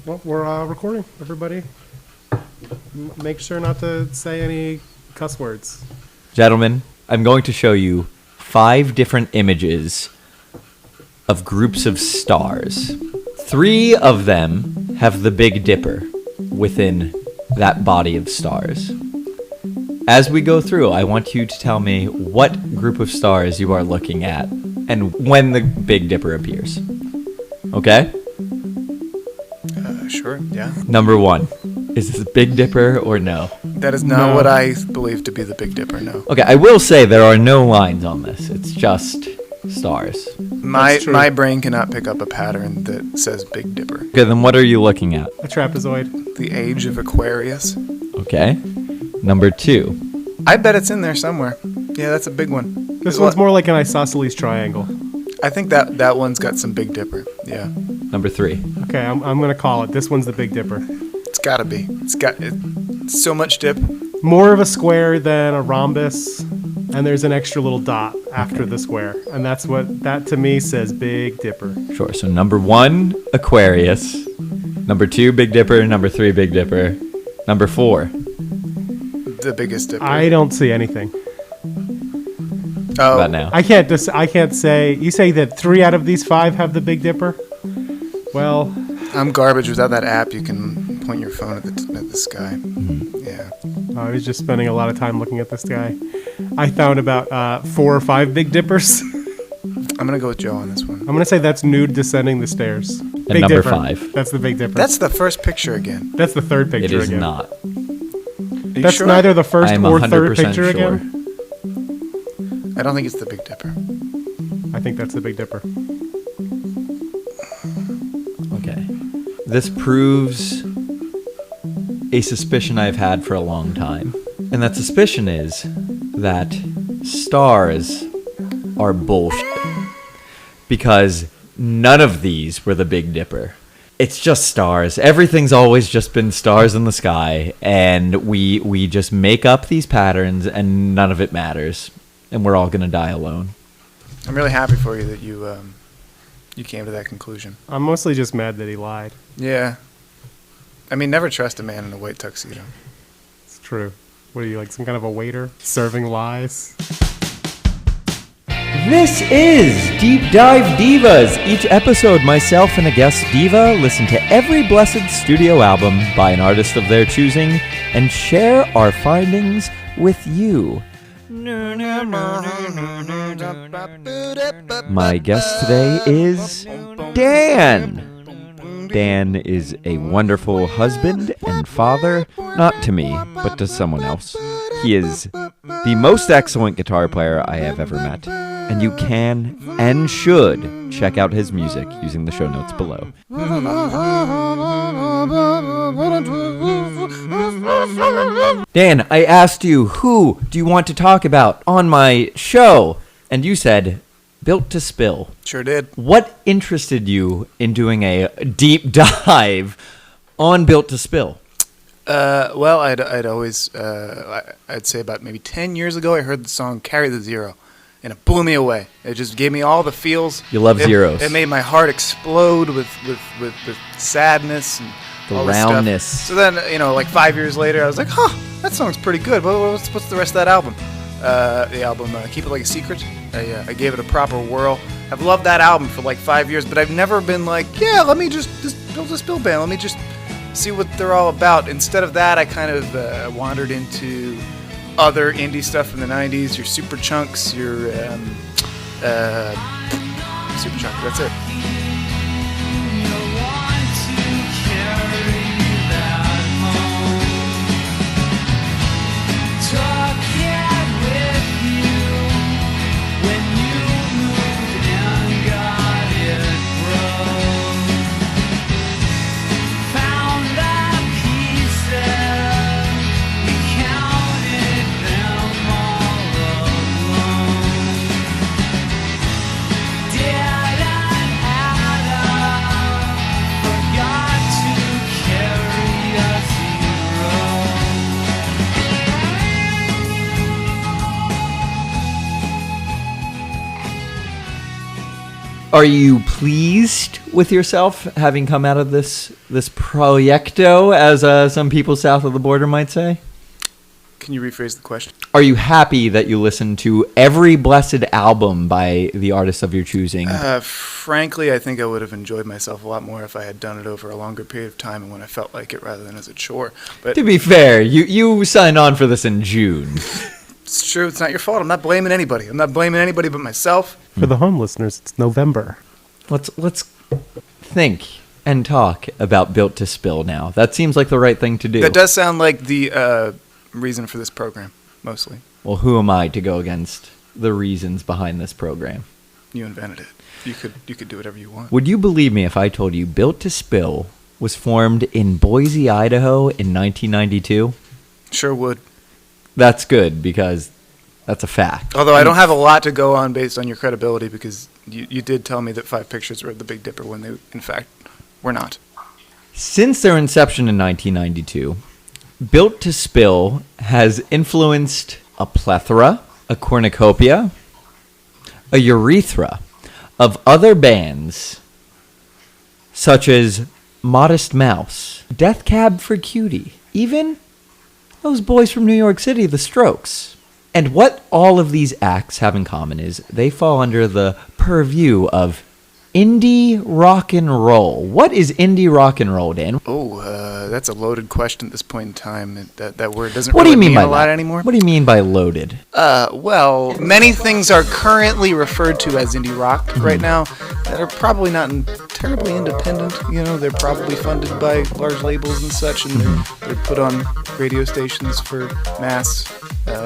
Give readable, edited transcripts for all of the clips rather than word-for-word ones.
Well, we're recording, everybody. Make sure not to say any cuss words. Gentlemen, I'm going to show you 5 different images of groups of stars. 3 of them have the Big Dipper within that body of stars. As we go through, I want you to tell me what group of stars you are looking at and when the Big Dipper appears. Okay? Sure, yeah. Number 1. Is this Big Dipper or no? That is not what I believe to be the Big Dipper, no. Okay, I will say there are no lines on this. It's just stars. My brain cannot pick up a pattern that says Big Dipper. Okay, then what are you looking at? A trapezoid. The age of Aquarius. Okay. Number 2. I bet it's in there somewhere. Yeah, that's a big one. This one's more like an isosceles triangle. I think that one's got some Big Dipper. Yeah. Number 3. Okay, I'm going to call it. This one's the Big Dipper. It's got to be. It's so much dip. More of a square than a rhombus, and there's an extra little dot after the square. And that to me says Big Dipper. Sure, so number 1, Aquarius. Number 2, Big Dipper. Number 3, Big Dipper. Number 4. The biggest dipper. I don't see anything. Oh, About now. I can't say. You say that 3 out of these 5 have the Big Dipper? Well, I'm garbage. Without that app, you can point your phone at the sky. Yeah. I was just spending a lot of time looking at this guy. I found about 4 or 5 Big Dippers. I'm going to go with Joe on this one. I'm going to say that's nude descending the stairs. And Big number Dipper. 5. That's the Big Dipper. That's the first picture again. That's the third picture It is again. not. Are you That's sure? neither the first I am or third 100% picture sure. again. I don't think it's the Big Dipper. I think that's the Big Dipper. Okay. This proves a suspicion I've had for a long time. And that suspicion is that stars are bullshit. Because none of these were the Big Dipper. It's just stars. Everything's always just been stars in the sky. And we just make up these patterns and none of it matters. And we're all going to die alone. I'm really happy for you that you came to that conclusion. I'm mostly just mad that he lied. Yeah. I mean, never trust a man in a white tuxedo. It's true. What are you, like some kind of a waiter serving lies? This is Deep Dive Divas. Each episode, myself and a guest diva listen to every blessed studio album by an artist of their choosing and share our findings with you. My guest today is Dan. Dan is a wonderful husband and father, not to me, but to someone else. He is the most excellent guitar player I have ever met, and you can and should check out his music using the show notes below. Dan, I asked you, who do you want to talk about on my show? And you said, Built to Spill. Sure did. What interested you in doing a deep dive on Built to Spill? Well, I'd always, I'd say about maybe 10 years ago, I heard the song Carry the Zero, and it blew me away. It just gave me all the feels. You love zeros. It made my heart explode with sadness and The all this roundness. stuff. So then, like 5 years later, I was like, that song's pretty good. What's the rest of that album? The album Keep It Like a Secret. I gave it a proper whirl. I've loved that album for like 5 years, but I've never been like, yeah, let me just build a Spill band. Let me just see what they're all about. Instead of that, I kind of wandered into other indie stuff from the 90s, your Super Chunks, your Super Chunk, that's it. Are you pleased with yourself having come out of this proyecto, as some people south of the border might say? Can you rephrase the question? Are you happy that you listened to every blessed album by the artist of your choosing? Frankly, I think I would have enjoyed myself a lot more if I had done it over a longer period of time and when I felt like it rather than as a chore. But To be fair, you signed on for this in June. it's true. It's not your fault. I'm not blaming anybody. I'm not blaming anybody but myself. For the home listeners, it's November. Let's think and talk about Built to Spill now. That seems like the right thing to do. That does sound like the reason for this program, mostly. Well, who am I to go against the reasons behind this program? You invented it. You could do whatever you want. Would you believe me if I told you Built to Spill was formed in Boise, Idaho in 1992? Sure would. That's good because that's a fact. Although I don't have a lot to go on based on your credibility because you did tell me that 5 pictures were of the Big Dipper when they, in fact, were not. Since their inception in 1992, Built to Spill has influenced a plethora, a cornucopia, a urethra of other bands such as Modest Mouse, Death Cab for Cutie, even those boys from New York City, The Strokes. And what all of these acts have in common is they fall under the purview of indie rock and roll. What is indie rock and roll, Dan? Oh, that's a loaded question at this point in time. That word doesn't What do really you mean mean by a lot that? anymore. What do you mean by loaded? Well, many things are currently referred to as indie rock right now that are probably not terribly independent. You know, they're probably funded by large labels and such, and they're put on radio stations for mass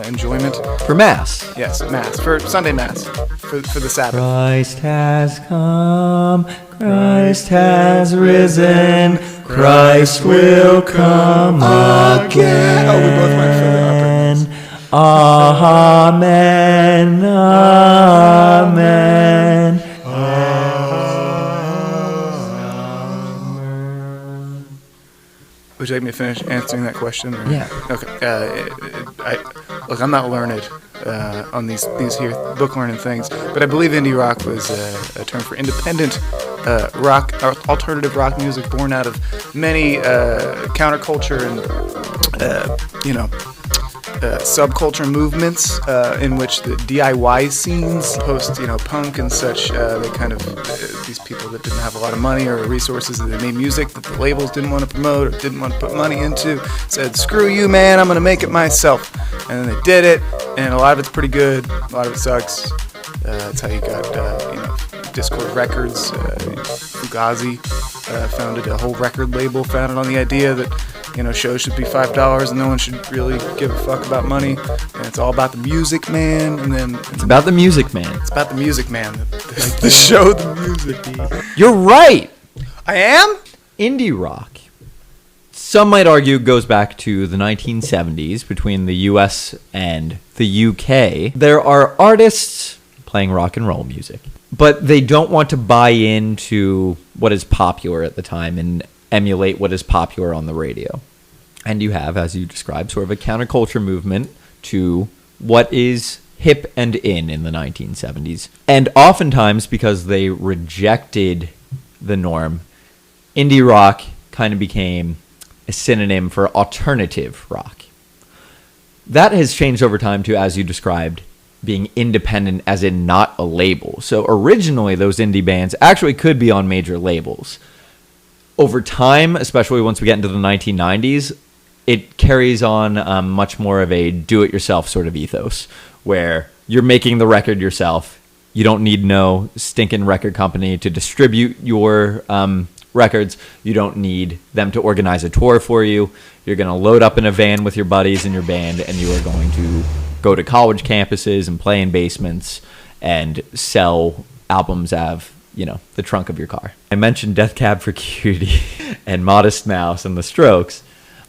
enjoyment. For mass. Yes, mass. For Sunday mass. For the Sabbath. Christ has come, Christ has risen, Christ will come again. Oh, we both went for the opera. Amen, amen. Would you like me to finish answering that question? Or? Yeah. Okay. Look, I'm not learned on these here book learning things, but I believe indie rock was a term for independent rock, or alternative rock music born out of many counterculture and subculture movements in which the DIY scenes, post punk and such, they kind of these people that didn't have a lot of money or resources, that they made music that the labels didn't want to promote or didn't want to put money into, said, screw you, man, I'm gonna make it myself. And then they did it, and a lot of it's pretty good, a lot of it sucks. That's how you got Discord Records. Fugazi founded a whole record label founded on the idea that shows should be $5 and no one should really give a fuck about money, and it's all about the music, man. And then It's about the music, man. it's about the music, man. The show, the music. You're right. I am. Indie rock, some might argue, goes back to the 1970s between the US and the UK. There are artists playing rock and roll music, but they don't want to buy into what is popular at the time and emulate what is popular on the radio. And you have, as you described, sort of a counterculture movement to what is hip and in the 1970s. And oftentimes, because they rejected the norm, indie rock kind of became a synonym for alternative rock. That has changed over time to, as you described, being independent as in not a label. So originally, those indie bands actually could be on major labels. Over time, especially once we get into the 1990s, it carries on much more of a do-it-yourself sort of ethos, where you're making the record yourself. You don't need no stinking record company to distribute your records. You don't need them to organize a tour for you. You're going to load up in a van with your buddies in your band, and you are going to go to college campuses and play in basements and sell albums out of, the trunk of your car. I mentioned Death Cab for Cutie and Modest Mouse and The Strokes.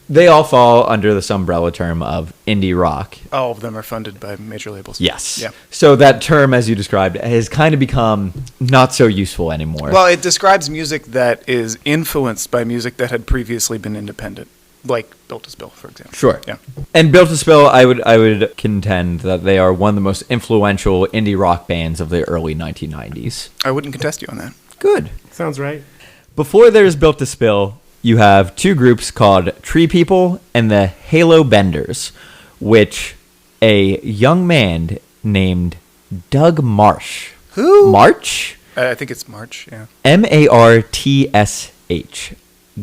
They all fall under this umbrella term of indie rock. All of them are funded by major labels. Yes. Yeah. So that term, as you described, has kind of become not so useful anymore. Well, it describes music that is influenced by music that had previously been independent. like Built to Spill, for example. Sure. Yeah. And Built to Spill, I would contend that they are one of the most influential indie rock bands of the early 1990s. I wouldn't contest you on that. Good. Sounds right. Before there's Built to Spill, you have two groups called Tree People and the Halo Benders, which a young man named Doug Marsh. Who? March? I think it's March, yeah. Martsh.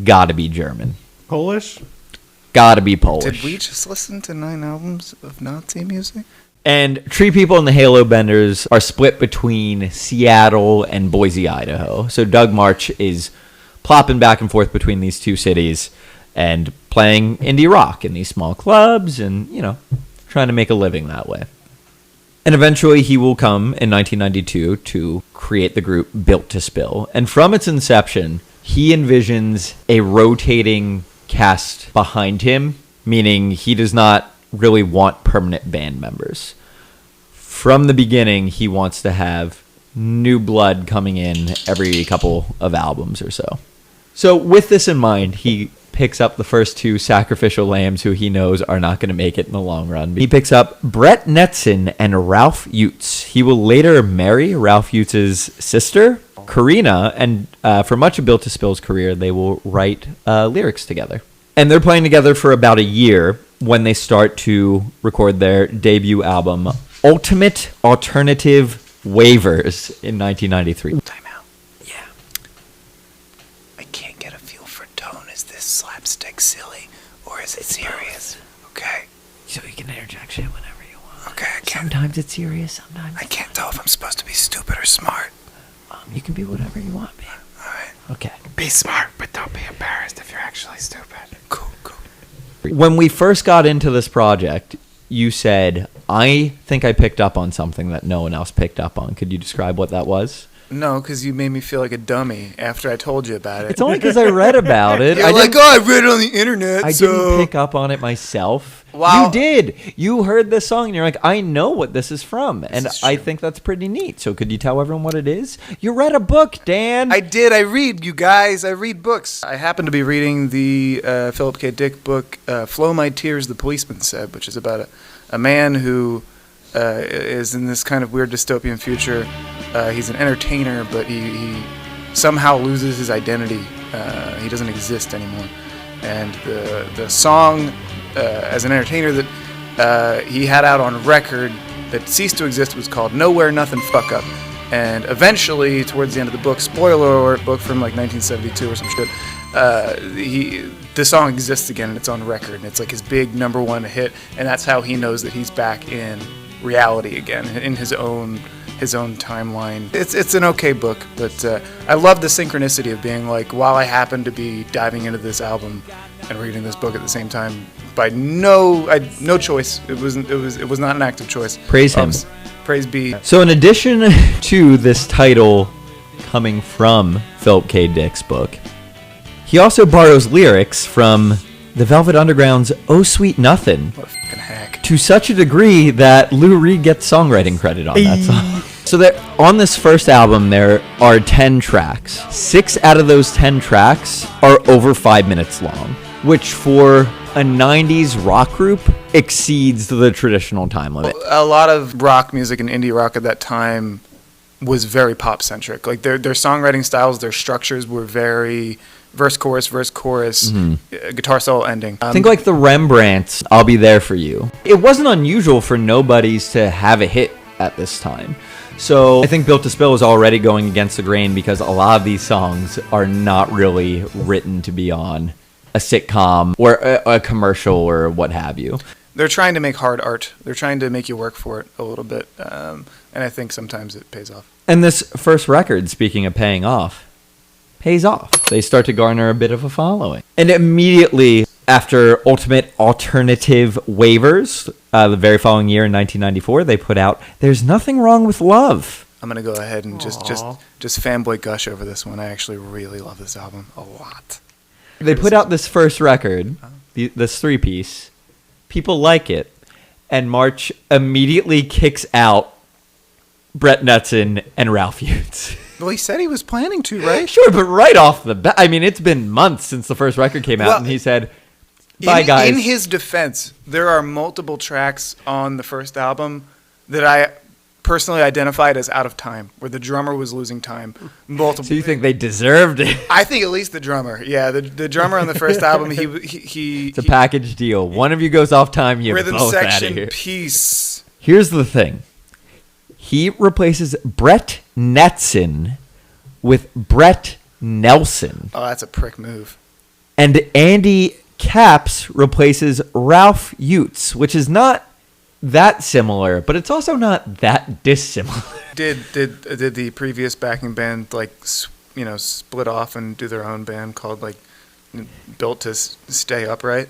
Gotta be German. Polish? Gotta be Polish. Did we just listen to 9 albums of Nazi music? And Tree People and the Halo Benders are split between Seattle and Boise, Idaho. So Doug March is plopping back and forth between these two cities and playing indie rock in these small clubs and, trying to make a living that way. And eventually he will come in 1992 to create the group Built to Spill. And from its inception, he envisions a rotating cast behind him, meaning he does not really want permanent band members. From the beginning, he wants to have new blood coming in every couple of albums or so. So with this in mind, he picks up the first two sacrificial lambs who he knows are not going to make it in the long run. He picks up Brett Netzen and Ralph Utz. He will later marry Ralph Utz's sister, Karina, and for much of Built to Spill's career, they will write lyrics together. And they're playing together for about a year when they start to record their debut album, Ultimate Alternative Waivers, in 1993. Time out. Yeah. I can't get a feel for tone. Is this slapstick silly or is it serious? Okay. So you can interject shit whenever you want. Okay, I can't. Sometimes it's serious, sometimes I can't tell if I'm supposed to be stupid or smart. you can be whatever you want, man. Alright. Okay. Be smart, but don't be embarrassed if you're actually stupid. Cool. When we first got into this project, you said, I think I picked up on something that no one else picked up on. Could you describe what that was? No, because you made me feel like a dummy after I told you about it. It's only because I read about it. You're like, I read it on the internet, I didn't pick up on it myself. Wow. You did. You heard this song and you're like, I know what this is from. And is I true. think that's pretty neat. So could you tell everyone what it is? You read a book, Dan. I did. I read, you guys. I read books. I happen to be reading the Philip K. Dick book, Flow My Tears, The Policeman Said, which is about a man who is in this kind of weird dystopian future. He's an entertainer, but he somehow loses his identity. He doesn't exist anymore. And the song, as an entertainer, that he had out on record that ceased to exist was called Nowhere Nothing Fuck Up. And eventually, towards the end of the book, spoiler alert, book from like 1972 or some shit, the song exists again and it's on record. And it's like his big #1 hit. And that's how he knows that he's back in reality again, in his own timeline. It's an okay book, but I love the synchronicity of being like, while I happen to be diving into this album and reading this book at the same time, by no choice. It was not an active choice. Praise him. Praise be. So in addition to this title coming from Philip K. Dick's book, he also borrows lyrics from the Velvet Underground's Oh Sweet Nothing, What a fucking hack. to such a degree that Lou Reed gets songwriting credit on that song. So that on this first album, there are 10 tracks. 6 out of those 10 tracks are over 5 minutes long, which for a 90s rock group exceeds the traditional time limit. A lot of rock music and indie rock at that time was very pop-centric. Like their songwriting styles, their structures were very verse, chorus, guitar solo ending. Think like the Rembrandts, I'll Be There For You. It wasn't unusual for nobodies to have a hit at this time. So I think Built to Spill is already going against the grain because a lot of these songs are not really written to be on a sitcom or a commercial or what have you. They're trying to make hard art. They're trying to make you work for it a little bit. And I think sometimes it pays off. And this first record, speaking of paying off, pays off. They start to garner a bit of a following. And immediately after Ultimate Alternative Waivers, the very following year in 1994, they put out There's Nothing Wrong With Love. I'm going to go ahead and just fanboy gush over this one. I actually really love this album a lot. They put out this first record, this 3-piece. People like it. And March immediately kicks out Brett Netzen and Ralph Utz. Well, he said he was planning to, right? Sure, but right off the bat, I mean, it's been months since the first record came out, Well, and he said, Bye, guys. In his defense, there are multiple tracks on the first album that I personally identified as out of time, where the drummer was losing time. Multiple. So you think they deserved it? I think at least the drummer. Yeah, the drummer on the first album, he It's a package deal. One of you goes off time, you're rhythm both out of section here. piece. Here's the thing. He replaces Brett Netzen with Brett Nelson. Oh, that's a prick move. And Andy Caps replaces Ralph Utes, which is not that similar, but it's also not that dissimilar. Did the previous backing band split off and do their own band called like Built to Stay Upright?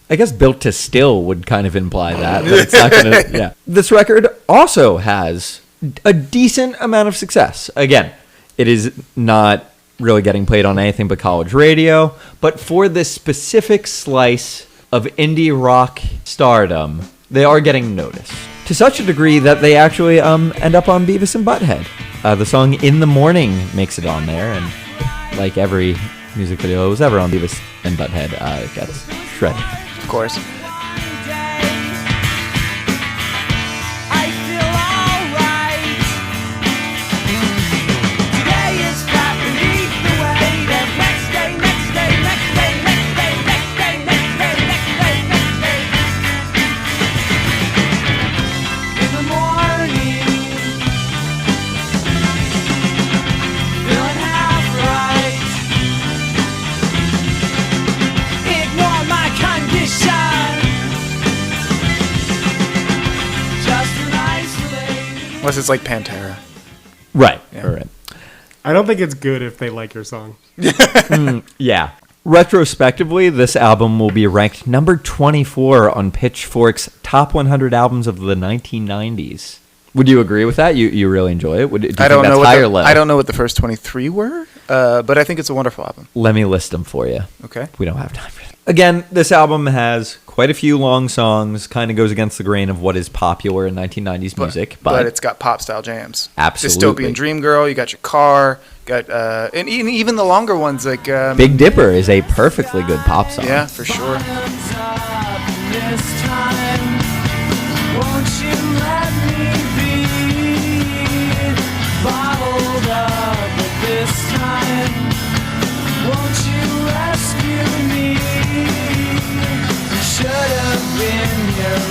I guess Built to Still would kind of imply that, but it's not gonna. Yeah. This record also has a decent amount of success. Again, it is not really getting played on anything but college radio, but for this specific slice of indie rock stardom, they are getting noticed to such a degree that they actually end up on Beavis and Butthead. The song "In the Morning" makes it on there, and like every music video that was ever on Beavis and Butthead, it gets shredded. Of course. Unless it's like Pantera. Right. Yeah. Right. I don't think it's good if they like your song. Yeah. Retrospectively, this album will be ranked number 24 on Pitchfork's top 100 albums of the 1990s. Would you agree with that? You really enjoy it? Do you I don't think know that's high or low? I don't know what the first 23 were, but I think it's a wonderful album. Let me list them for you. Okay. We don't have time for that. Again, this album has quite a few long songs, kind of goes against the grain of what is popular in 1990s music. But it's got pop style jams. Absolutely. Dystopian Dream Girl, you got your car, got and even the longer ones like Big Dipper is a perfectly good pop song. yeah, for sure.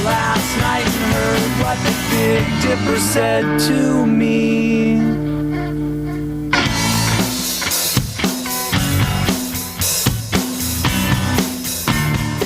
Last night and heard what the Big Dipper said to me.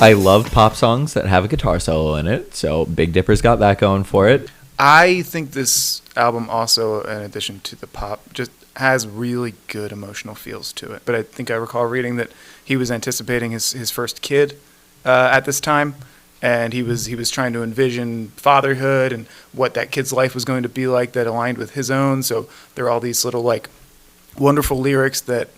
I love pop songs that have a guitar solo in it, so Big Dipper's got that going for it. I think this album also, in addition to the pop, just has really good emotional feels to it. But I think I recall reading that he was anticipating his first kid at this time. And he was trying to envision fatherhood and what that kid's life was going to be like that aligned with his own. So there are all these little like wonderful lyrics that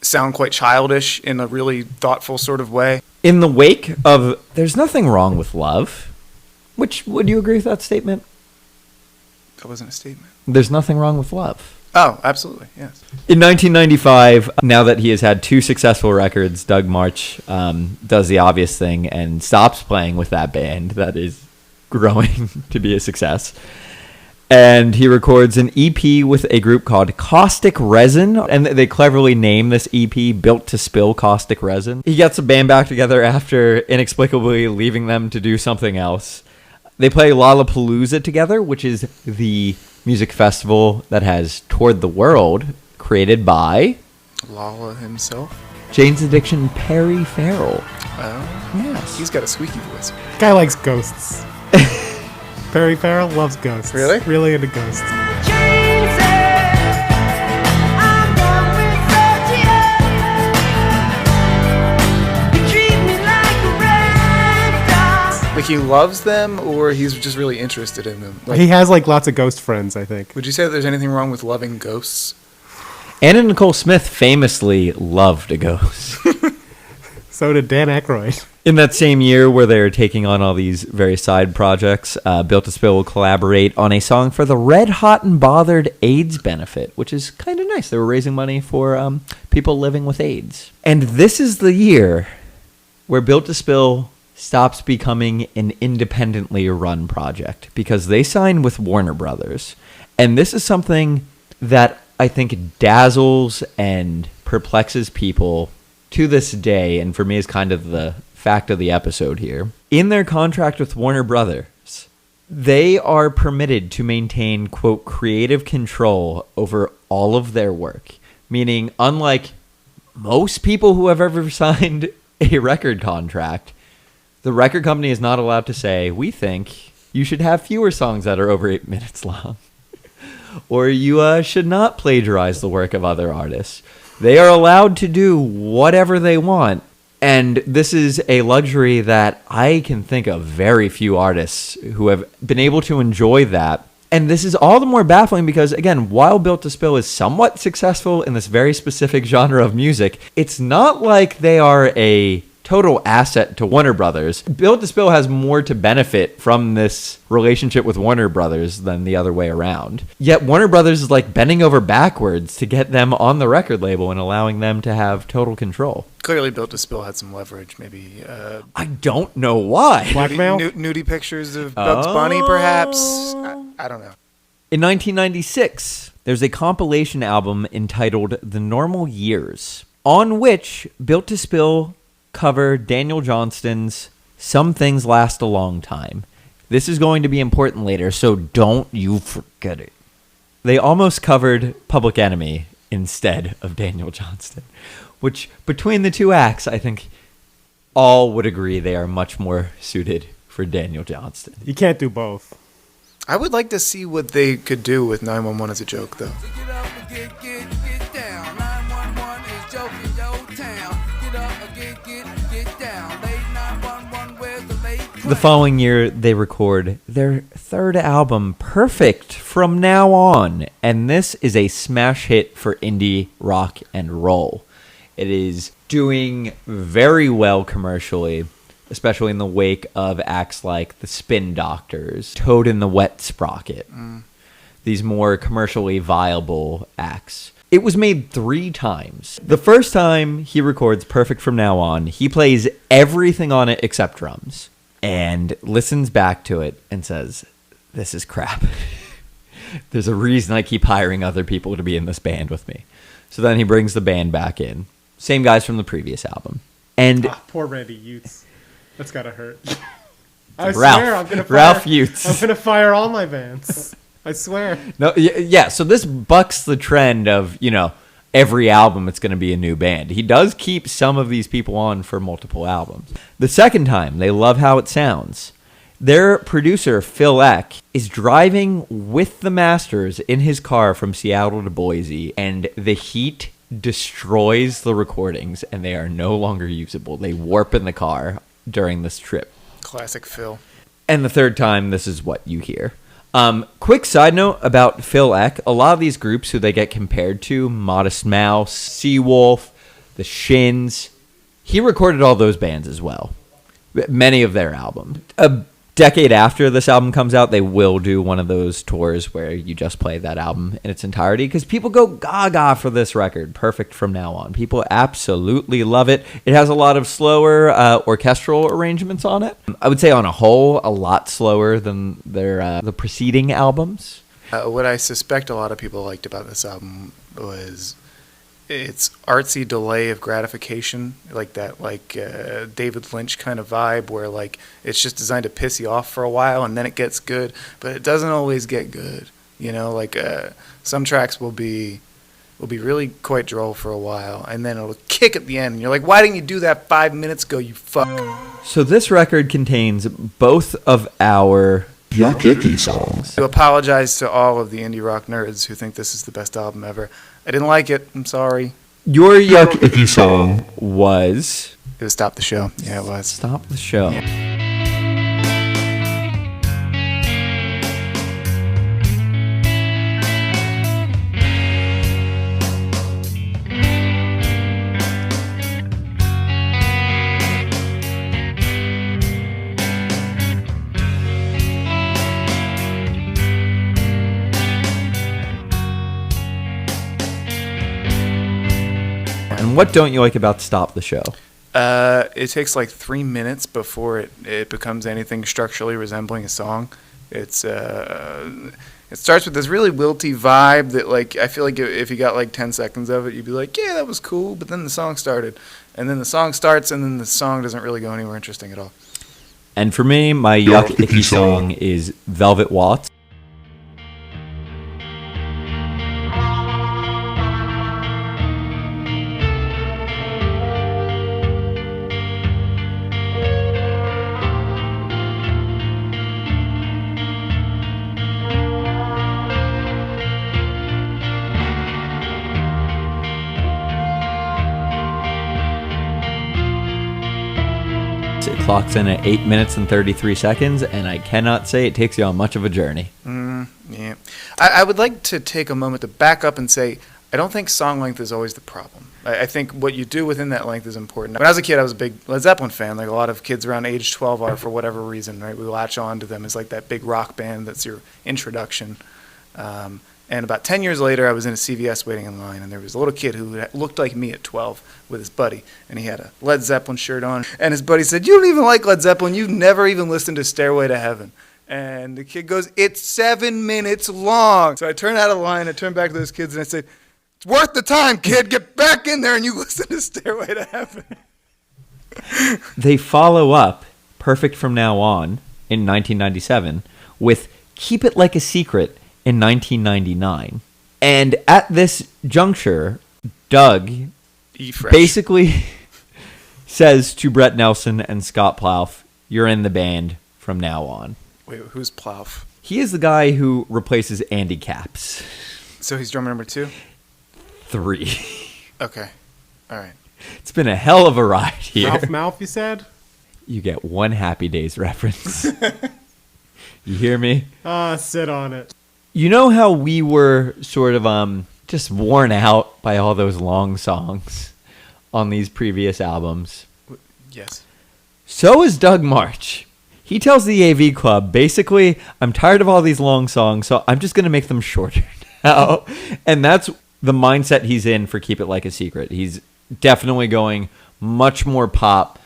sound quite childish in a really thoughtful sort of way. In the wake of There's Nothing Wrong with Love, which, would you agree with that statement? That wasn't a statement. There's nothing wrong with love. Oh, absolutely, yes. In 1995, now that he has had 2 successful records, Doug March does the obvious thing and stops playing with that band that is growing to be a success. And he records an EP with a group called Caustic Resin, and they cleverly name this EP Built to Spill Caustic Resin. He gets the band back together after inexplicably leaving them to do something else. They play Lollapalooza together, which is the music festival that has toured the world, created by Lala himself. Jane's Addiction Perry Farrell. Oh, Yes. he's got a squeaky voice. Guy likes ghosts. Perry Farrell loves ghosts. Really? Really into ghosts. Like he loves them, or he's just really interested in them. Like, He has like lots of ghost friends, I think. would you say that there's anything wrong with loving ghosts? Anna Nicole Smith famously loved a ghost. So did Dan Aykroyd. In that same year where they're taking on all these various side projects, Built to Spill will collaborate on a song for the Red Hot and Bothered AIDS benefit, which is kind of nice. They were raising money for people living with AIDS. And this is the year where Built to Spill stops becoming an independently run project because they signed with Warner Brothers. And this is something that I think dazzles and perplexes people to this day, and for me is kind of the fact of the episode here. In their contract with Warner Brothers, they are permitted to maintain, quote, creative control over all of their work. Meaning, unlike most people who have ever signed a record contract, the record company is not allowed to say, we think you should have fewer songs that are over 8 minutes long. Or you should not plagiarize the work of other artists. They are allowed to do whatever they want. And this is a luxury that I can think of very few artists who have been able to enjoy that. And this is all the more baffling because, again, while Built to Spill is somewhat successful in this very specific genre of music, it's not like they are a total asset to Warner Brothers. Built to Spill has more to benefit from this relationship with Warner Brothers than the other way around. Yet Warner Brothers is like bending over backwards to get them on the record label and allowing them to have total control. Clearly, Built to Spill had some leverage. Maybe I don't know why. Blackmail? nudie pictures of Bugs Bunny, perhaps. I don't know. In 1996, there's a compilation album entitled The Normal Years, on which Built to Spill cover Daniel Johnston's Some Things Last a Long Time. This is going to be important later, so don't you forget it. They almost covered Public Enemy instead of Daniel Johnston, which between the two acts, I think all would agree they are much more suited for Daniel Johnston. You can't do both. I would like to see what they could do with 911 as a joke, though. Get up and get down. 911 is joking your town. Get up and get down. Late 911, where's the late The following year, they record their third album, Perfect From Now On, and this is a smash hit for indie rock and roll. It is doing very well commercially, especially in the wake of acts like the Spin Doctors, Toad and the Wet Sprocket, these more commercially viable acts. It was made 3 times. The first time he records Perfect From Now On, he plays everything on it except drums and listens back to it and says, this is crap. There's a reason I keep hiring other people to be in this band with me. So then he brings the band back in. Same guys from the previous album. And Poor Randy Yates. That's gotta hurt. I Ralph. swear I'm gonna fire, Ralph Yates. I'm gonna fire all my bands. I swear. No, yeah, so this bucks the trend of, every album it's going to be a new band. He does keep some of these people on for multiple albums. The second time, they love how it sounds. Their producer, Phil Eck, is driving with the Masters in his car from Seattle to Boise, and the heat destroys the recordings, and they are no longer usable. They warp in the car during this trip. Classic Phil. And the third time, this is what you hear. Quick side note about Phil Eck. A lot of these groups who they get compared to, Modest Mouse, Seawolf, The Shins, he recorded all those bands as well. Many of their albums. A decade after this album comes out, they will do one of those tours where you just play that album in its entirety because people go gaga for this record, Perfect From Now On. People absolutely love it. It has a lot of slower orchestral arrangements on it. I would say on a whole, a lot slower than their the preceding albums. What I suspect a lot of people liked about this album was its artsy delay of gratification, like that, David Lynch kind of vibe, where it's just designed to piss you off for a while and then it gets good, but it doesn't always get good. Some tracks will be really quite droll for a while, and then it'll kick at the end, and you're like, why didn't you do that 5 minutes ago, you fuck? So this record contains both of our Yuck Icky songs. To apologize to all of the indie rock nerds who think this is the best album ever. I didn't like it. I'm sorry. Your Yuck Icky song was... It was Stop the Show. Yeah, it was. Stop the Show. And what don't you like about Stop the Show? It takes like 3 minutes before it becomes anything structurally resembling a song. It's it starts with this really wilty vibe that, like, I feel like if you got like 10 seconds of it, you'd be like, yeah, that was cool. But then the song started, and then the song starts, and then the song doesn't really go anywhere interesting at all. And for me, my yuck icky song is Velvet Waltz. It clocks in at 8 minutes and 33 seconds, and I cannot say it takes you on much of a journey. Yeah. I would like to take a moment to back up and say, I don't think song length is always the problem. I think what you do within that length is important. When I was a kid, I was a big Led Zeppelin fan. Like a lot of kids around age 12 are for whatever reason, right? We latch on to them as like that big rock band that's your introduction. And about 10 years later, I was in a CVS waiting in line, and there was a little kid who looked like me at 12 with his buddy, and he had a Led Zeppelin shirt on. And his buddy said, "You don't even like Led Zeppelin. You've never even listened to Stairway to Heaven." And the kid goes, "It's 7 minutes long." So I turned out of the line, I turned back to those kids, and I said, "It's worth the time, kid. Get back in there and you listen to Stairway to Heaven." They follow up Perfect From Now On in 1997 with Keep It Like a Secret in 1999. And at this juncture, Doug basically says to Brett Nelson and Scott Plouffe, "You're in the band from now on." Wait, who's Plouffe? He is the guy who replaces Andy Caps. So he's drummer number 2? 3. Okay. All right. It's been a hell of a ride here. Mouth, you said? You get one Happy Days reference. You hear me? Sit on it. You know how we were sort of just worn out by all those long songs on these previous albums? Yes. So is Doug March. He tells the AV Club, basically, I'm tired of all these long songs, so I'm just going to make them shorter now. And that's the mindset he's in for Keep It Like a Secret. He's definitely going much more pop,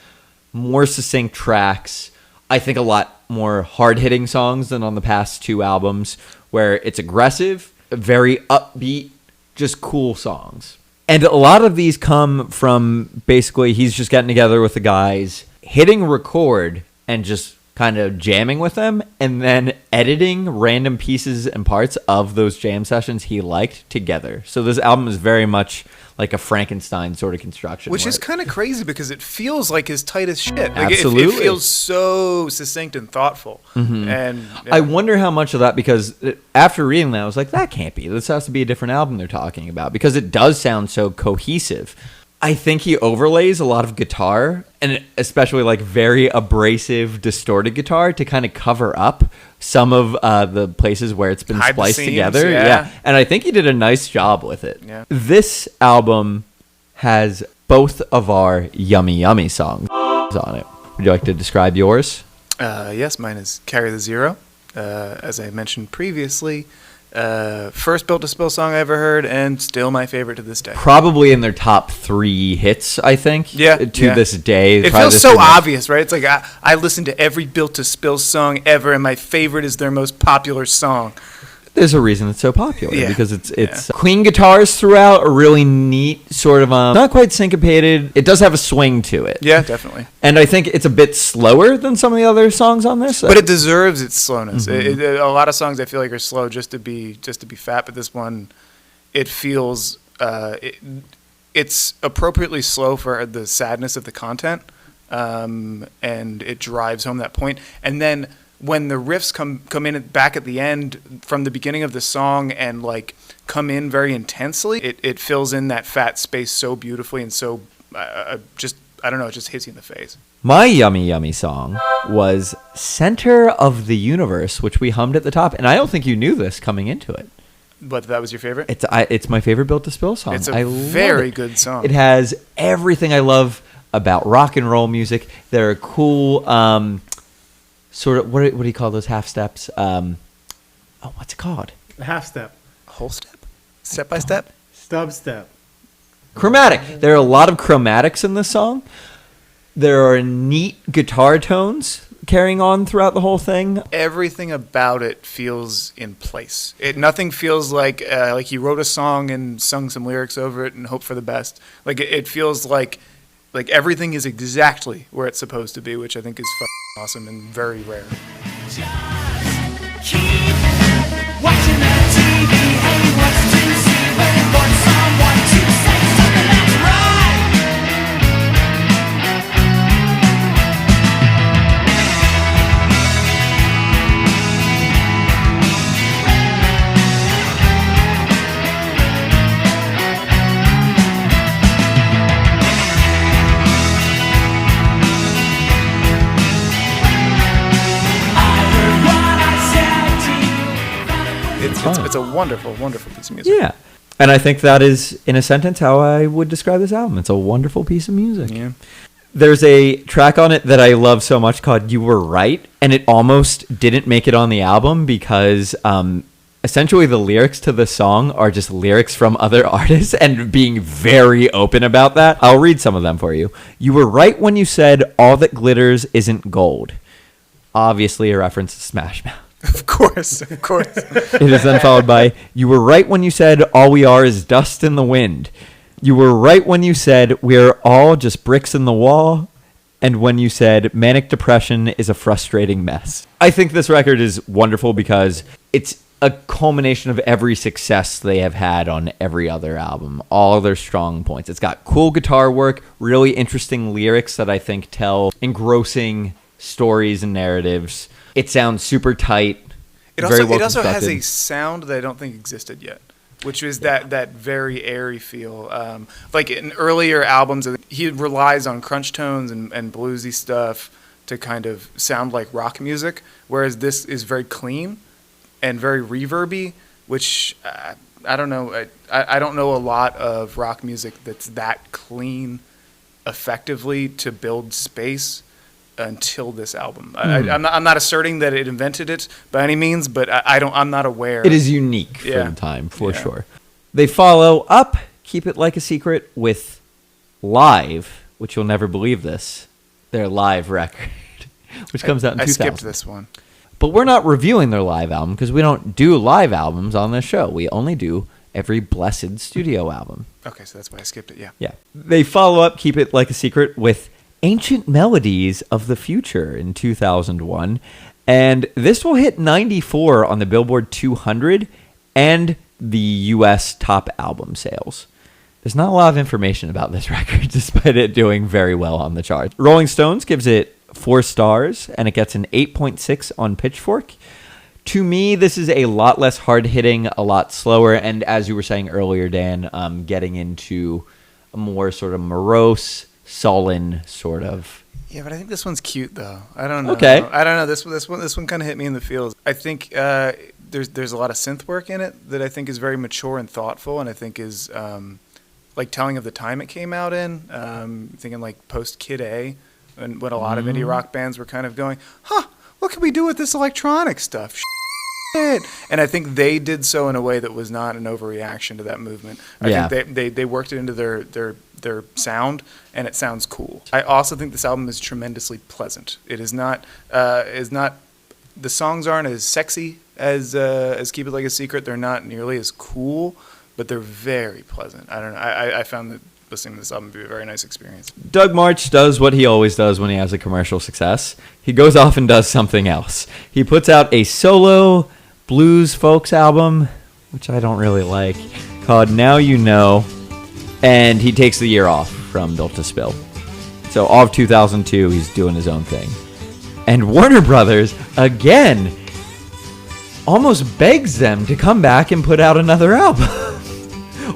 more succinct tracks. I think a lot more hard-hitting songs than on the past 2 albums, where it's aggressive, very upbeat, just cool songs. And a lot of these come from basically he's just getting together with the guys, hitting record and just kind of jamming with them, and then editing random pieces and parts of those jam sessions he liked together. So this album is very much like a Frankenstein sort of construction. Which is kind of crazy because it feels like his tightest shit. Like Absolutely. It feels so succinct and thoughtful. Mm-hmm. And I wonder how much of that, because after reading that, I was like, that can't be. This has to be a different album they're talking about, because it does sound so cohesive. I think he overlays a lot of guitar, and especially like very abrasive, distorted guitar, to kind of cover up some of the places where it's been Hide the spliced seams, together. yeah. And I think he did a nice job with it. Yeah. This album has both of our Yummy Yummy songs on it. Would you like to describe yours? Yes, mine is Carry the Zero. As I mentioned previously, first Built to Spill song I ever heard, and still my favorite to this day. Probably in their top 3 hits, I think. Yeah, To this day. It Probably feels this so is my- obvious, right? It's like I listen to every Built to Spill song ever, and my favorite is their most popular song. There's a reason it's so popular, Yeah. because it's clean guitars throughout, a really neat sort of not quite syncopated. It does have a swing to it. Yeah, definitely. And I think it's a bit slower than some of the other songs on this. But it deserves its slowness. Mm-hmm. A lot of songs I feel like are slow just to be fat, but this one, it feels it's appropriately slow for the sadness of the content, and it drives home that point. And then when the riffs come in back at the end from the beginning of the song and like come in very intensely, it fills in that fat space so beautifully, and so just I don't know, it just hits you in the face. My Yummy Yummy song was Center of the Universe, which we hummed at the top. And I don't think you knew this coming into it. But that was your favorite? It's my favorite Built to Spill song. It's I a love very it. good song. It has everything I love about rock and roll music. There are cool sort of, what do you call those half steps? What's it called? Half step. Whole step? Step by step? Stub step. Chromatic. There are a lot of chromatics in this song. There are neat guitar tones carrying on throughout the whole thing. Everything about it feels in place. Nothing feels like he wrote a song and sung some lyrics over it and hoped for the best. Like it feels like everything is exactly where it's supposed to be, which I think is awesome and very rare. Just keep watching that TV. Hey, what's to see? Waiting for someone to say something that's right. It's a wonderful, wonderful piece of music. Yeah. And I think that is, in a sentence, how I would describe this album. It's a wonderful piece of music. Yeah. There's a track on it that I love so much called You Were Right, and it almost didn't make it on the album because essentially the lyrics to the song are just lyrics from other artists and being very open about that. I'll read some of them for you. You were right when you said all that glitters isn't gold. Obviously a reference to Smash Mouth. Of course. It is then followed by, you were right when you said all we are is dust in the wind. You were right when you said we're all just bricks in the wall. And when you said manic depression is a frustrating mess. I think this record is wonderful because it's a culmination of every success they have had on every other album. All of their strong points. It's got cool guitar work, really interesting lyrics that I think tell engrossing stories and narratives. It sounds super tight. It also has a sound that I don't think existed yet, which is that very airy feel. Like in earlier albums, he relies on crunch tones and bluesy stuff to kind of sound like rock music, whereas this is very clean and very reverby, which I don't know. I don't know a lot of rock music that's that clean effectively to build space until this album. I'm not asserting that it invented it by any means, but I'm not aware. It is unique for the time, for sure. They follow up Keep It Like a Secret with Live, which you'll never believe this, their live record, which comes out in 2000. I skipped this one. But we're not reviewing their live album because we don't do live albums on this show. We only do every blessed studio album. Okay, so that's why I skipped it, yeah. Yeah. They follow up Keep It Like a Secret with Ancient Melodies of the Future in 2001. And this will hit 94 on the Billboard 200 and the U.S. top album sales. There's not a lot of information about this record, despite it doing very well on the charts. Rolling Stones gives it 4 stars, and it gets an 8.6 on Pitchfork. To me, this is a lot less hard-hitting, a lot slower, and as you were saying earlier, Dan, getting into a more sort of morose, sullen sort of. Yeah, but I think this one's cute though. I don't know. Okay. I don't know. This one kind of hit me in the feels. I think there's a lot of synth work in it that I think is very mature and thoughtful, and I think is like telling of the time it came out in. Thinking like post Kid A, and when a lot of indie rock bands were kind of going, what can we do with this electronic stuff? Shit. And I think they did so in a way that was not an overreaction to that movement. I think they worked it into their sound, and it sounds cool. I also think this album is tremendously pleasant. It is not the songs aren't as sexy as Keep It Like a Secret. They're not nearly as cool, but they're very pleasant. I don't know. I found that listening to this album to be a very nice experience. Doug March does what he always does when he has a commercial success. He goes off and does something else. He puts out a solo blues folks album, which I don't really like, called Now You Know, and he takes the year off from Built to Spill. So all of 2002, he's doing his own thing. And Warner Brothers, again, almost begs them to come back and put out another album.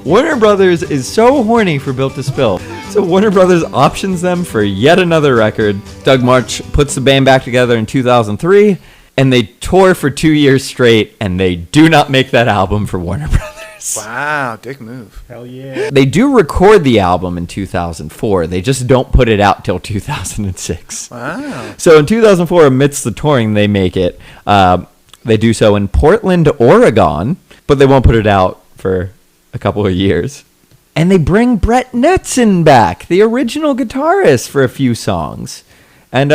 Warner Brothers is so horny for Built to Spill. So Warner Brothers options them for yet another record. Doug March puts the band back together in 2003, and they tour for 2 years straight, and they do not make that album for Warner Brothers. Wow, dick move. Hell yeah. They do record the album in 2004. They just don't put it out till 2006. Wow. So in 2004, amidst the touring, they make it. They do so in Portland, Oregon, but they won't put it out for a couple of years. And they bring Brett Knudsen back, the original guitarist, for a few songs. And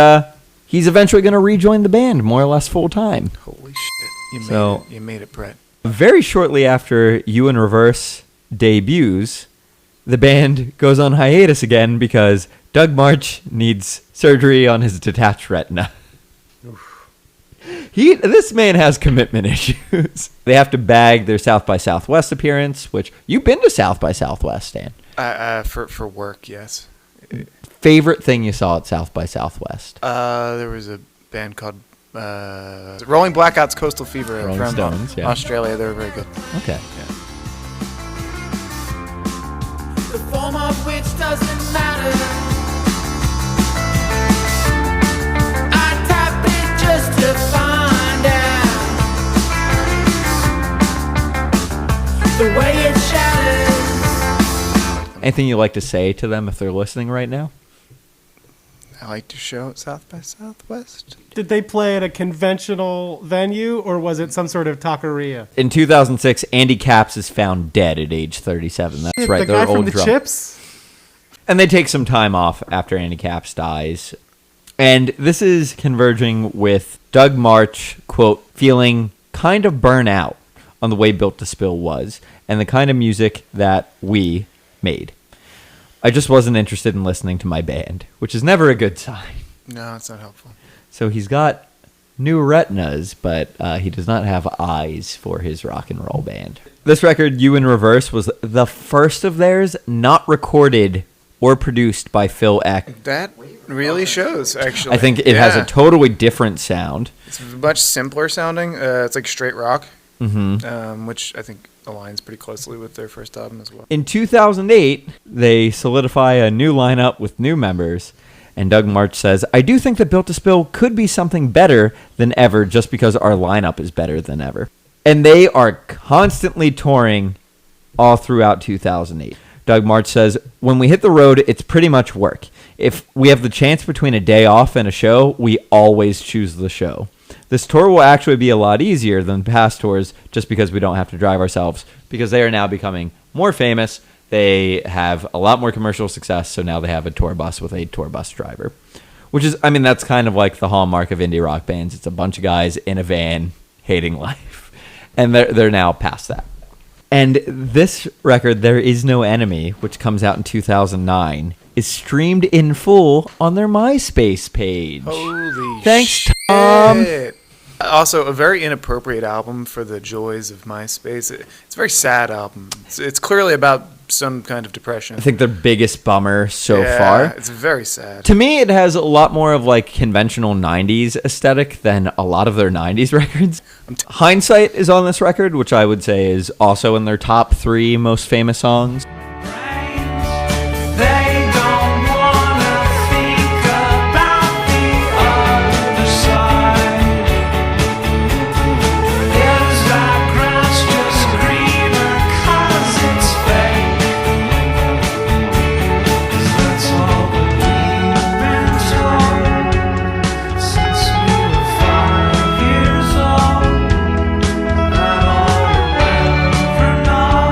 he's eventually going to rejoin the band, more or less full time. Holy shit! You made it, Brett. Very shortly after You in Reverse debuts, the band goes on hiatus again because Doug March needs surgery on his detached retina. This man has commitment issues. They have to bag their South by Southwest appearance, which you've been to South by Southwest, Dan. For work, yes. Favorite thing you saw at South by Southwest? There was a band called Rolling Blackouts Coastal Fever Rolling from Stones, yeah. Australia. They were very good. Okay. The form of which doesn't matter. I tap it just to find out the way it shatters. Anything you'd like to say to them if they're listening right now? I like to show at South by Southwest. Did they play at a conventional venue, or was it some sort of taqueria? In 2006, Andy Capps is found dead at age 37. That's right, The their guy old from the drummer. Chips? And they take some time off after Andy Capps dies. And this is converging with Doug March, quote, feeling kind of burnt out on the way Built to Spill was and the kind of music that we made. I just wasn't interested in listening to my band, which is never a good sign. No, it's not helpful. So he's got new retinas, but he does not have eyes for his rock and roll band. This record, You in Reverse, was the first of theirs not recorded or produced by Phil Eck. That really shows, actually. I think it has a totally different sound. It's much simpler sounding. It's like straight rock, which I think aligns pretty closely with their first album as well. In 2008, they solidify a new lineup with new members, and Doug March says, I do think that Built to Spill could be something better than ever just because our lineup is better than ever. And they are constantly touring all throughout 2008. Doug March says, when we hit the road, it's pretty much work. If we have the chance between a day off and a show, we always choose the show. This tour will actually be a lot easier than past tours just because we don't have to drive ourselves, because they are now becoming more famous. They have a lot more commercial success, so now they have a tour bus with a tour bus driver, which is, I mean, that's kind of like the hallmark of indie rock bands. It's a bunch of guys in a van hating life, and they're now past that. And this record, There Is No Enemy, which comes out in 2009, is streamed in full on their MySpace page. Holy Thanks, shit. Tom. Also, a very inappropriate album for the joys of MySpace. It's a very sad album. It's clearly about some kind of depression. I think their biggest bummer so Yeah, far. it's very sad. To me, it has a lot more of like conventional 90s aesthetic than a lot of their 90s records. Hindsight is on this record, which I would say is also in their top 3 most famous songs. They don't wanna think about the other side. There's that grass just greener 'cause it's fake. 'Cause that's all that we've been told since we were 5 years old. That all we'll ever know.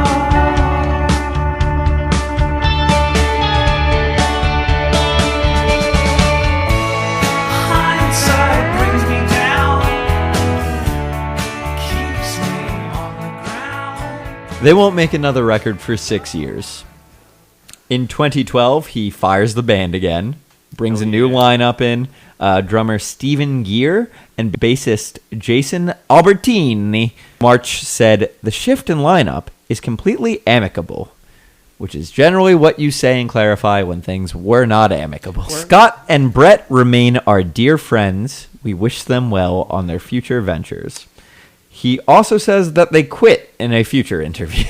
Hindsight brings me down, keeps me on the ground. They won't make another record for 6 years. In 2012, he fires the band again, brings a new lineup in, drummer Steven Gear and bassist Jason Albertini. March said, the shift in lineup is completely amicable, which is generally what you say and clarify when things were not amicable. Scott and Brett remain our dear friends. We wish them well on their future ventures. He also says that they quit in a future interview.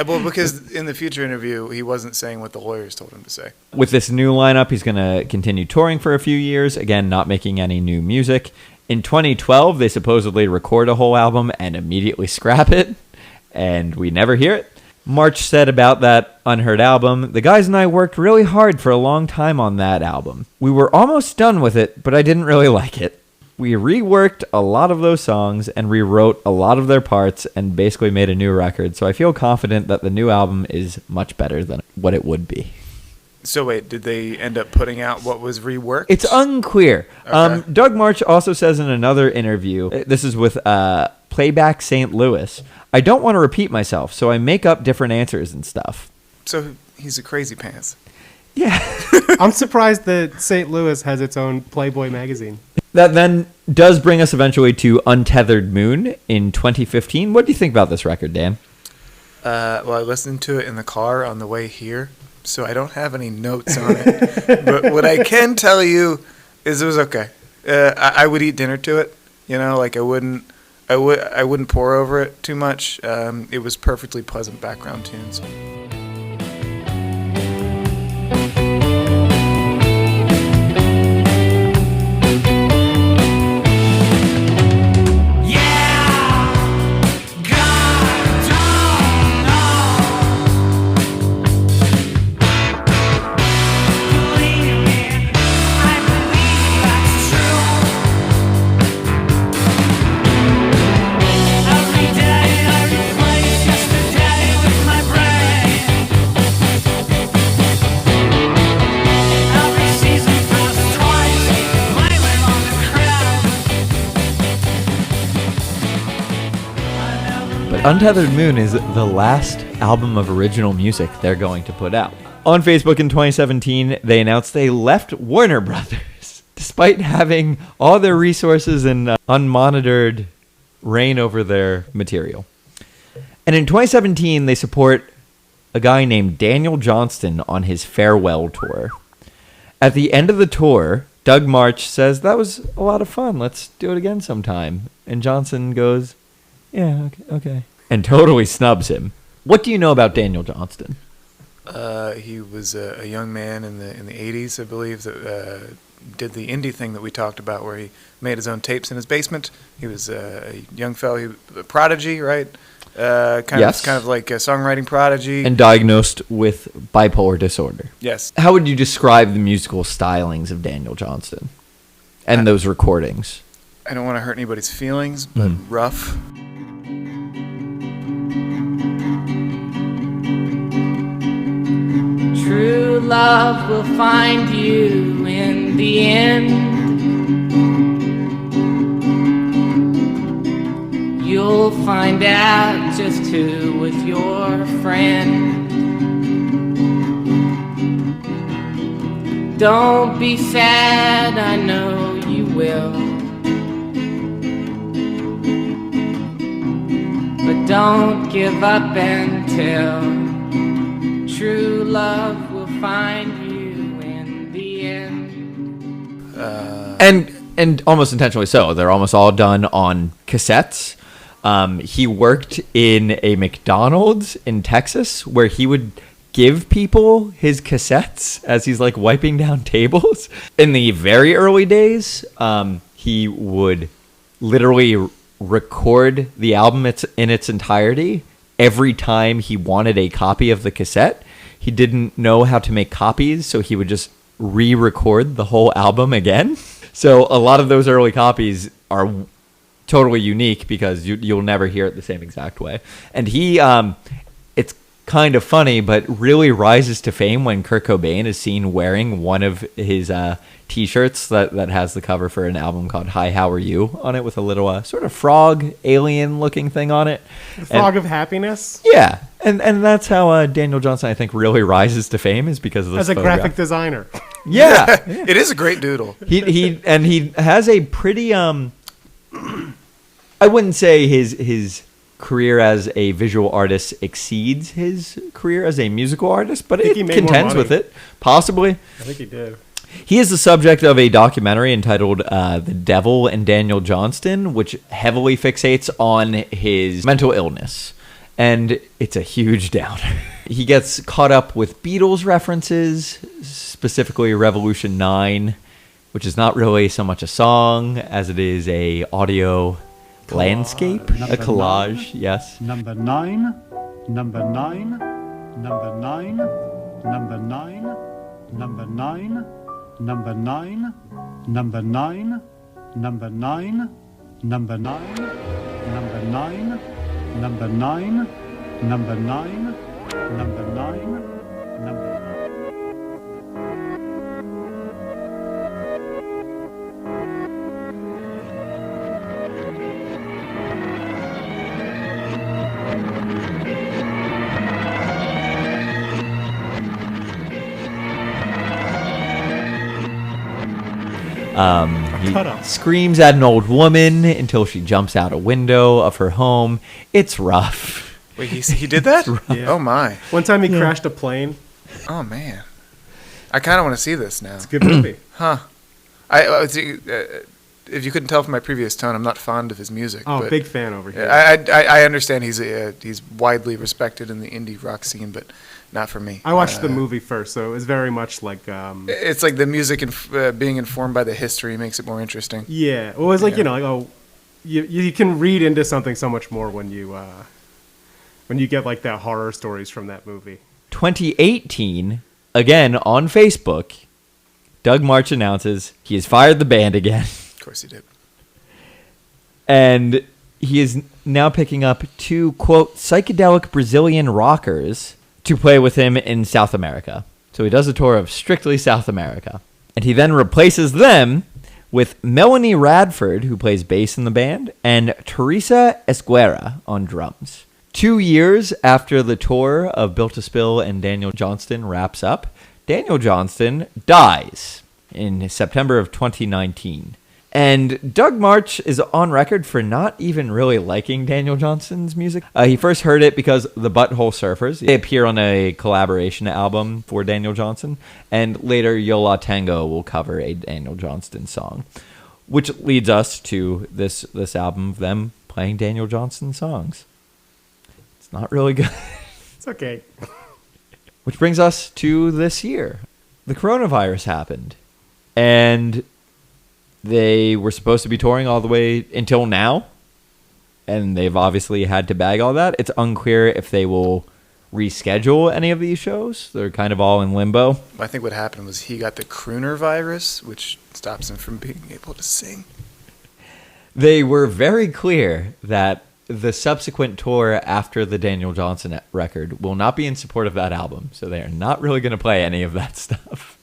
Well, because in the future interview, he wasn't saying what the lawyers told him to say. With this new lineup, he's going to continue touring for a few years, again, not making any new music. In 2012, they supposedly record a whole album and immediately scrap it, and we never hear it. March said about that Unheard album, the guys and I worked really hard for a long time on that album. We were almost done with it, but I didn't really like it. We reworked a lot of those songs and rewrote a lot of their parts and basically made a new record. So I feel confident that the new album is much better than what it would be. So wait, did they end up putting out what was reworked? It's unclear. Okay. Doug March also says in another interview, this is with Playback St. Louis, I don't want to repeat myself, so I make up different answers and stuff. So he's a crazy pants. Yeah. I'm surprised that St. Louis has its own Playboy magazine. That then does bring us eventually to Untethered Moon in 2015. What do you think about this record, Dan? Well, I listened to it in the car on the way here, so I don't have any notes on it. But what I can tell you is it was okay. I would eat dinner to it. You know, like I wouldn't pour over it too much. It was perfectly pleasant background tunes. Untethered Moon is the last album of original music they're going to put out. On Facebook in 2017, they announced they left Warner Brothers, despite having all their resources and unmonitored reign over their material. And in 2017, they support a guy named Daniel Johnston on his farewell tour. At the end of the tour, Doug March says, that was a lot of fun. Let's do it again sometime. And Johnston goes, yeah, okay. And totally snubs him. What do you know about Daniel Johnston? He was a young man in the 80s, I believe, that did the indie thing that we talked about, where he made his own tapes in his basement. He was a young fellow, a prodigy, right? Kind of like a songwriting prodigy. And diagnosed with bipolar disorder. Yes. How would you describe the musical stylings of Daniel Johnston and those recordings? I don't want to hurt anybody's feelings, but rough. True love will find you in the end. You'll find out just who was your friend. Don't be sad, I know you will. But don't give up until true love will find you in the end. And almost intentionally so. They're almost all done on cassettes. He worked in a McDonald's in Texas where he would give people his cassettes as he's like wiping down tables. In the very early days, he would literally record the album in its entirety every time he wanted a copy of the cassette. He didn't know how to make copies, so he would just re-record the whole album again. So a lot of those early copies are totally unique because you'll never hear it the same exact way. And he, it's kind of funny, but really rises to fame when Kurt Cobain is seen wearing one of his T-shirts that has the cover for an album called Hi, How Are You on it with a little sort of frog alien looking thing on it. The Frog of Happiness? Yeah. And that's how Daniel Johnston, I think, really rises to fame is because of this As a photograph. graphic designer. Yeah. It is a great doodle. He has a pretty I wouldn't say his career as a visual artist exceeds his career as a musical artist, but it he made more contends money. with it, possibly. I think he did. He is the subject of a documentary entitled The Devil and Daniel Johnston, which heavily fixates on his mental illness. And it's a huge downer. He gets caught up with Beatles references, specifically Revolution 9, which is not really so much a song as it is a audio landscape, a collage, yes. Number 9, number 9, number 9, number 9, number 9, number 9, number 9, number 9, number 9, number 9, number 9, number 9, number 9, number 9. He Cut up. screams at an old woman until she jumps out a window of her home. It's rough. Wait, he did that? Yeah. Oh my. One time he crashed a plane. Oh man. I kind of want to see this now. It's a good movie. Huh. If you couldn't tell from my previous tone, I'm not fond of his music. Oh, but big fan over here. I understand he's widely respected in the indie rock scene, but not for me. I watched the movie first, so it was very much like, It's like the music and being informed by the history makes it more interesting. yeah. Well, it was like, Yeah. you know, like, oh, you can read into something so much more when you get like that horror stories from that movie. 2018, again on Facebook, Doug March announces he has fired the band again. Of course he did. And he is now picking up 2, quote, psychedelic Brazilian rockers to play with him in South America. So he does a tour of strictly South America. And he then replaces them with Melanie Radford, who plays bass in the band, and Teresa Esguerra on drums. 2 years after the tour of Built to Spill and Daniel Johnston wraps up, Daniel Johnston dies in September of 2019. And Doug March is on record for not even really liking Daniel Johnston's music. He first heard it because the Butthole Surfers, they appear on a collaboration album for Daniel Johnston, and later Yo La Tengo will cover a Daniel Johnston song, which leads us to this album of them playing Daniel Johnston songs. It's not really good. It's okay. Which brings us to this year. The coronavirus happened, and they were supposed to be touring all the way until now, and they've obviously had to bag all that. It's unclear if they will reschedule any of these shows. They're kind of all in limbo. I think what happened was he got the crooner virus, which stops him from being able to sing. They were very clear that the subsequent tour after the Daniel Johnston record will not be in support of that album, so they are not really going to play any of that stuff.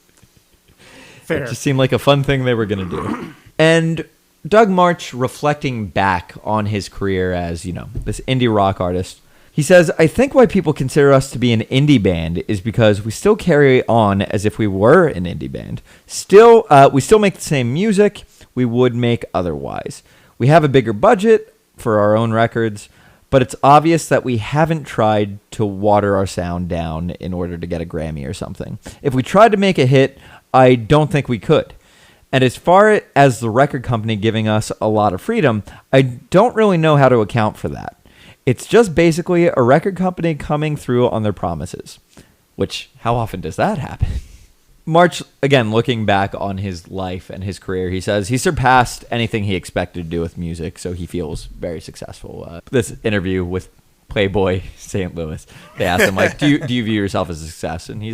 Fair. It just seemed like a fun thing they were going to do. And Doug March, reflecting back on his career as, you know, this indie rock artist, he says, I think why people consider us to be an indie band is because we still carry on as if we were an indie band. We still make the same music we would make otherwise. We have a bigger budget for our own records, but it's obvious that we haven't tried to water our sound down in order to get a Grammy or something. If we tried to make a hit, I don't think we could. And as far as the record company giving us a lot of freedom, I don't really know how to account for that. It's just basically a record company coming through on their promises. Which, how often does that happen? March, again, looking back on his life and his career, he says he surpassed anything he expected to do with music, so he feels very successful. This interview with Playboy St. Louis, they asked him, like, do you view yourself as a success? And he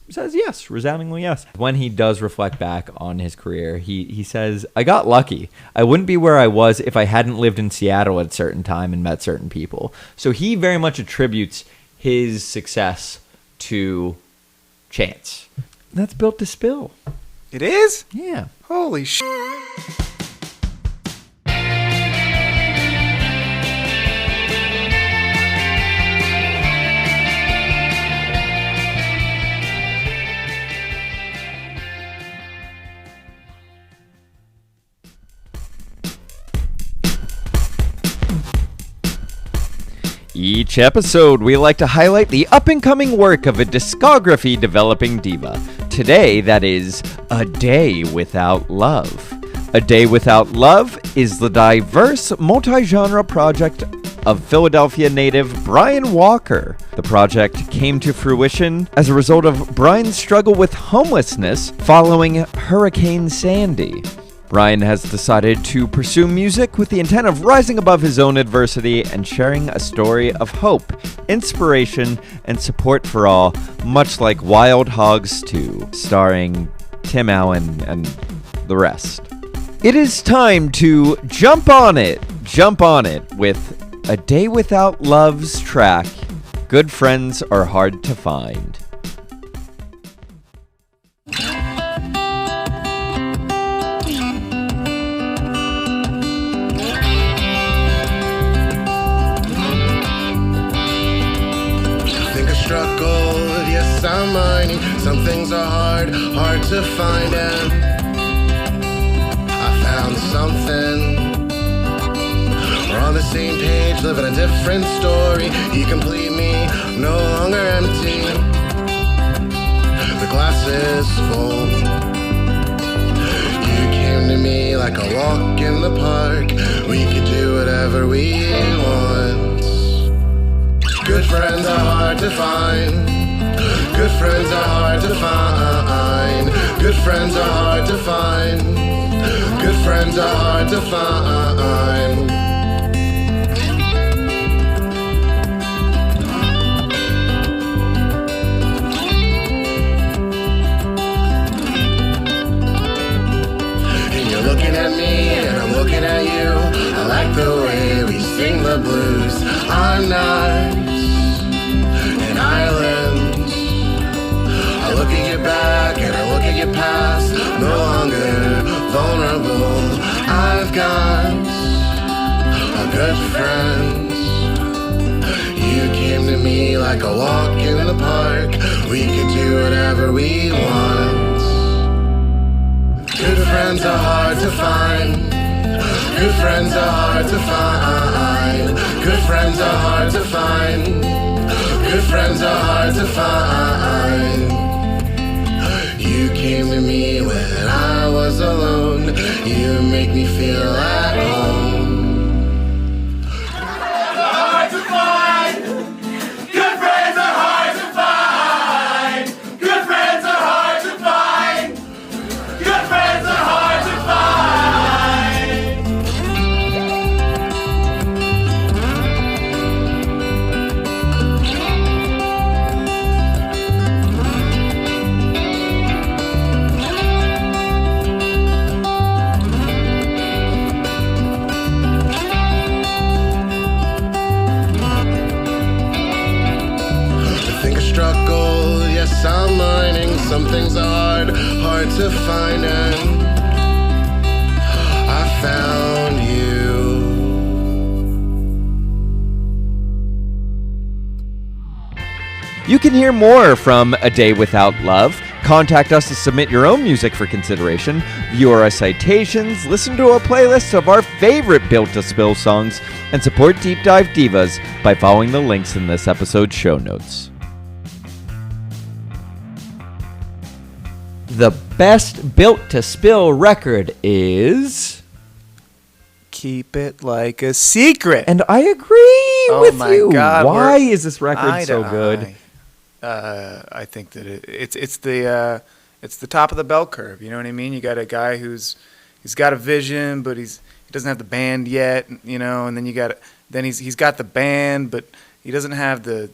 says yes, resoundingly yes. When he does reflect back on his career, he says, I got lucky. I wouldn't be where I was if I hadn't lived in Seattle at a certain time and met certain people. So he very much attributes his success to chance. That's Built to Spill. It is? Yeah. Holy shit. Each episode, we like to highlight the up-and-coming work of a discography-developing diva. Today, that is A Day Without Love. A Day Without Love is the diverse, multi-genre project of Philadelphia native Brian Walker. The project came to fruition as a result of Brian's struggle with homelessness following Hurricane Sandy. Brian has decided to pursue music with the intent of rising above his own adversity and sharing a story of hope, inspiration, and support for all, much like Wild Hogs 2, starring Tim Allen and the rest. It is time to jump on it with A Day Without Love's track, Good Friends Are Hard to Find. Think I struggled, yes I'm mining. Some things are hard to find, and found something. We're on the same page, living a different story. You complete me, no longer empty. The glass is full. You came to me like a walk in the park. We could do whatever we want. Good friends are hard to find. Good friends are hard to find. Good friends are hard to find. Good friends are hard to find. And you're looking at me and I'm looking at you. I like the way we sing the blues on nights and islands. I look at your back and I look at your past. No longer vulnerable. I've got a good friend. You came to me like a walk in the park. We could do whatever we want. Good friends are hard to find. Good friends are hard to find. Good friends are hard to find. Good friends are hard to find. You came to me when I was alone. You make me feel at home. Hard to find. Good friends are hard to find. Good friends are hard to find. Good friends are hard to struggle, yes I'm mining. Some things are hard to find, and I found you. You can hear more from A Day Without Love. Contact us to submit your own music for consideration, view our citations, listen to a playlist of our favorite Built to Spill songs, and support Deep Dive Divas by following the links in this episode's show notes. The best Built to Spill record is... Keep it like a secret. And I agree with my you. God, why is this record eye so to good? eye. I think that it's the top of the bell curve. You know what I mean? You got a guy he's got a vision, but he doesn't have the band yet. You know, and then he's got the band, but he doesn't have the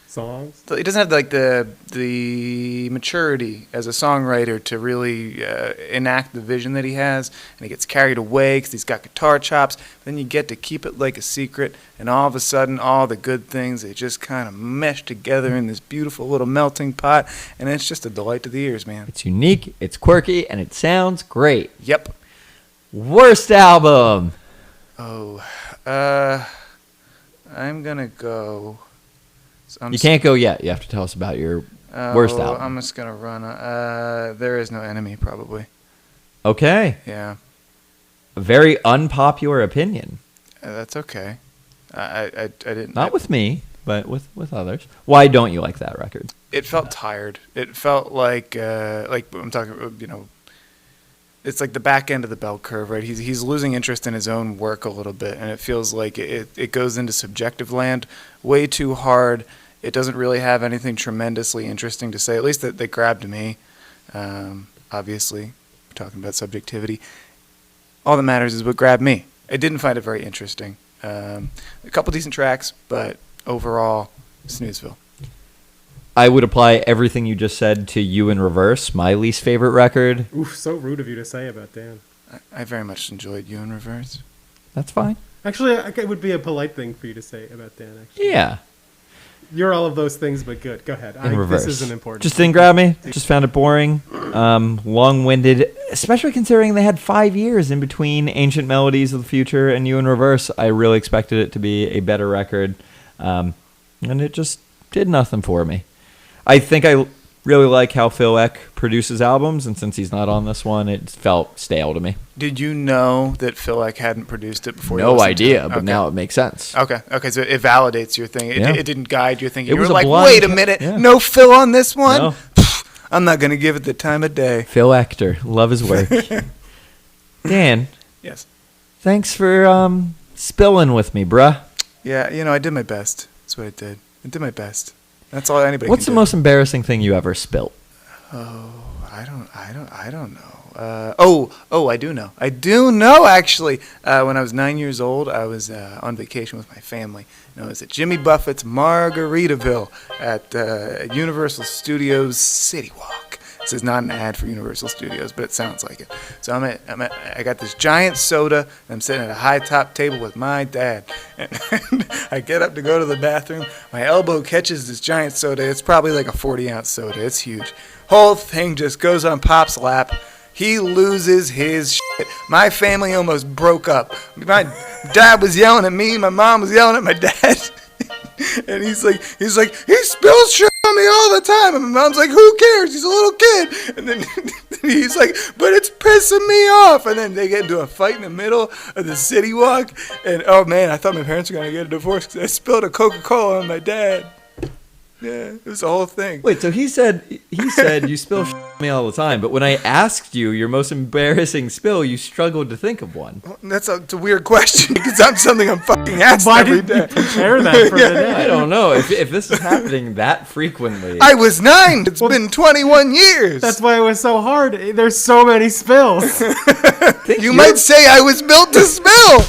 Songs? So he doesn't have like the maturity as a songwriter to really enact the vision that he has, and he gets carried away because he's got guitar chops. Then you get to Keep It Like a Secret, and all of a sudden, all the good things, they just kind of mesh together in this beautiful little melting pot, and it's just a delight to the ears, man. It's unique, it's quirky, and it sounds great. Yep. Worst album. Oh, I'm gonna go. You can't go yet. You have to tell us about your worst album. I'm just gonna run. There Is No Enemy, probably. Okay. Yeah. A very unpopular opinion. That's okay. I didn't. Not with me, but with others. Why don't you like that record? It felt tired. It felt like I'm talking. You know, it's like the back end of the bell curve, right? He's losing interest in his own work a little bit, and it feels like it goes into subjective land way too hard. It doesn't really have anything tremendously interesting to say, at least that grabbed me. Obviously, we're talking about subjectivity. All that matters is what grabbed me. I didn't find it very interesting. A couple decent tracks, but overall, Snoozeville. I would apply everything you just said to You in Reverse, my least favorite record. Oof, so rude of you to say about Dan. I very much enjoyed You in Reverse. That's fine. Actually, it would be a polite thing for you to say about Dan, actually. Yeah. You're all of those things, but good. Go ahead. In Reverse. This isn't important. Just didn't grab me. Just found it boring. Long-winded, especially considering they had 5 years in between Ancient Melodies of the Future and You in Reverse. I really expected it to be a better record, and it just did nothing for me. I think I really like how Phil Ek produces albums, and since he's not on this one, it felt stale to me. Did you know that Phil Ek hadn't produced it before? No idea, but now it makes sense. Okay, so it validates your thing. It didn't guide your thinking. It You was were a like, blind wait a ca- minute, yeah. no Phil on this one? No. I'm not going to give it the time of day. Phil Ector, love his work. Dan, Yes. thanks for spilling with me, bruh. Yeah, I did my best. That's what I did. I did my best. That's all anybody What's the can do. most embarrassing thing you ever spilt? I don't know. I do know. I do know, actually. When I was 9 years old, I was on vacation with my family. I was at Jimmy Buffett's Margaritaville at Universal Studios City Walk. This is not an ad for Universal Studios, but it sounds like it. So I got this giant soda, and I'm sitting at a high top table with my dad. And I get up to go to the bathroom. My elbow catches this giant soda. It's probably like a 40-ounce soda. It's huge. Whole thing just goes on Pop's lap. He loses his shit. My family almost broke up. My dad was yelling at me. My mom was yelling at my dad. And he's like, he spills shit on me all the time. And my mom's like, who cares? He's a little kid. And then he's like, but it's pissing me off. And then they get into a fight in the middle of the city walk. And oh man, I thought my parents were going to get a divorce because I spilled a Coca-Cola on my dad. Yeah, it was the whole thing. Wait, so he said you spill shit on me all the time, but when I asked you your most embarrassing spill, you struggled to think of one. It's a weird question because I'm something I'm fucking asked Why every did you day. prepare that for today? I don't know if this is happening that frequently. I was 9. It's been 21 years. That's why it was so hard. There's so many spills. You might say I was built to spill.